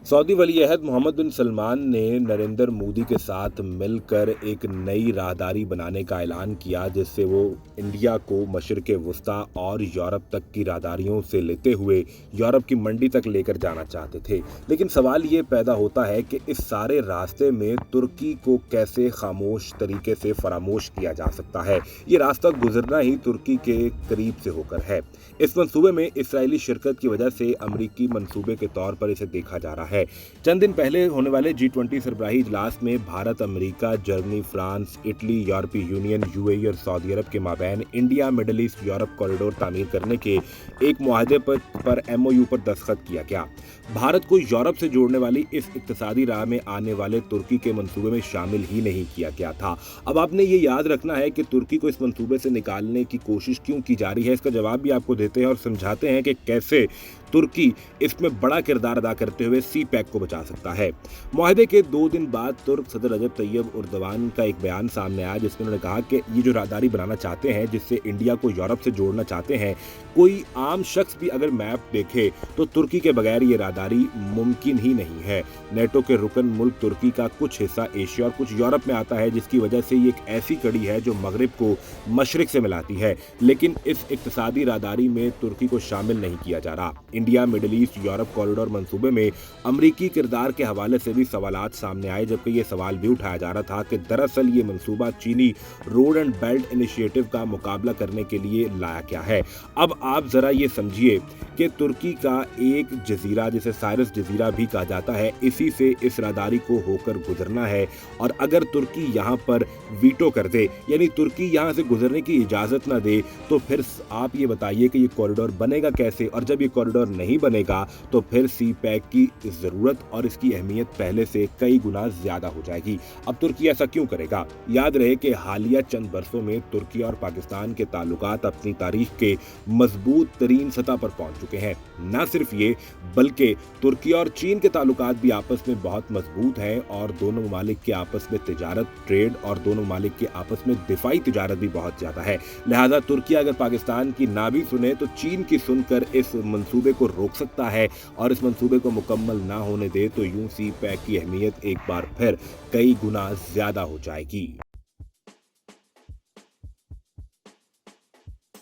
Saudi वली-ए-अहद Mohammad बिन सलमान ने नरेंद्र मोदी के साथ मिलकर एक नई राहदारी बनाने का ऐलान किया, जिससे वो इंडिया को मशरिक़ वुस्ता और यूरोप तक की राहदारियों से लेते हुए यूरोप की मंडी तक लेकर जाना चाहते थे। लेकिन सवाल ये पैदा होता है कि इस सारे रास्ते में तुर्की को कैसे खामोश तरीके से फरामोश किया जा सकता है। ये रास्ता गुजरना ही तुर्की के करीब से होकर है। इस मंसूबे में इसराइली शिरकत की वजह से अमरीकी मंसूबे के तौर पर इसे देखा जा रहा है। चंद दिन पहले होने वाले G20 सरबराही इजलास में Bharat, America, Germany, France, Italy, यूरोपीय यूनियन, यूएई और सऊदी अरब के माबैन India Middle East Europe corridor तामीर करने के एक मुआहदे पर MOU पर दस्तखत किया गया। भारत को यूरोप से जोड़ने वाली इस इक्तिसादी राह में आने वाले तुर्की के मंसूबे में शामिल ही नहीं किया गया था। अब आपने ये याद रखना है कि तुर्की को इस मंसूबे से निकालने की कोशिश क्यों की जा रही है। इसका जवाब भी आपको देते हैं और समझाते हैं कि कैसे तुर्की इसमें बड़ा किरदार अदा करते हुए CPEC को बचा सकता है। मुआहदे के 2 दिन बाद तुर्क सदर रजब तैयब उर्दवान का एक बयान सामने आया, जिसमें उन्होंने कहा कि ये जो राहदारी बनाना चाहते हैं, जिससे इंडिया को यूरोप से जोड़ना चाहते हैं, कोई आम शख्स भी अगर मैप देखे तो तुर्की के बगैर ये राहदारी मुमकिन ही नहीं है। नेटो के रुकन मुल्क तुर्की का कुछ हिस्सा एशिया और कुछ यूरोप में आता है, जिसकी वजह से ये एक ऐसी कड़ी है जो मगरिब को मशरिक से मिलाती है। लेकिन इस इक्तिसादी राहदारी में तुर्की को शामिल नहीं किया जा रहा। India middle east Europe corridor मंसूबे में अमरीकी किरदार के हवाले से भी सवालात सामने आए, जबकि ये सवाल भी उठाया जा रहा था कि दरअसल ये मंसूबा चीनी रोड एंड बेल्ट इनिशिएटिव का मुकाबला करने के लिए लाया गया है। अब आप जरा ये समझिए कि तुर्की का एक जजीरा, जिसे साइरस जजीरा भी कहा जाता है, इसी से इस राहदारी को होकर गुजरना है। और अगर तुर्की यहाँ पर वीटो कर दे, यानी तुर्की यहाँ से गुजरने की इजाज़त ना दे, तो फिर आप ये बताइए कि ये कॉरिडोर बनेगा कैसे। और जब ये कॉरिडोर नहीं बनेगा तो फिर CPEC की ज़रूरत और इसकी अहमियत पहले से कई गुना ज़्यादा हो जाएगी। अब तुर्की ऐसा क्यों करेगा? याद रहे कि हालिया चंद बरसों में तुर्की और पाकिस्तान के ताल्लुकात अपनी तारीख के मजबूत तरीन सतह पर पहुंच चुके हैं। न सिर्फ ये, बल्कि तुर्की और चीन के ताल्लुकात भी आपस में बहुत मजबूत हैं और दोनों ममालिक के आपस में तिजारत, ट्रेड और दोनों ममालिक के आपस में दिफाई तिजारत भी बहुत ज़्यादा है। लिहाजा तुर्की अगर पाकिस्तान की ना भी सुने तो चीन की सुनकर इस मंसूबे को रोक सकता है, और इस मंसूबे को मुकम्मल ना होने दे तो यूं CPEC की अहमियत एक बार फिर कई गुना ज़्यादा हो जाएगी।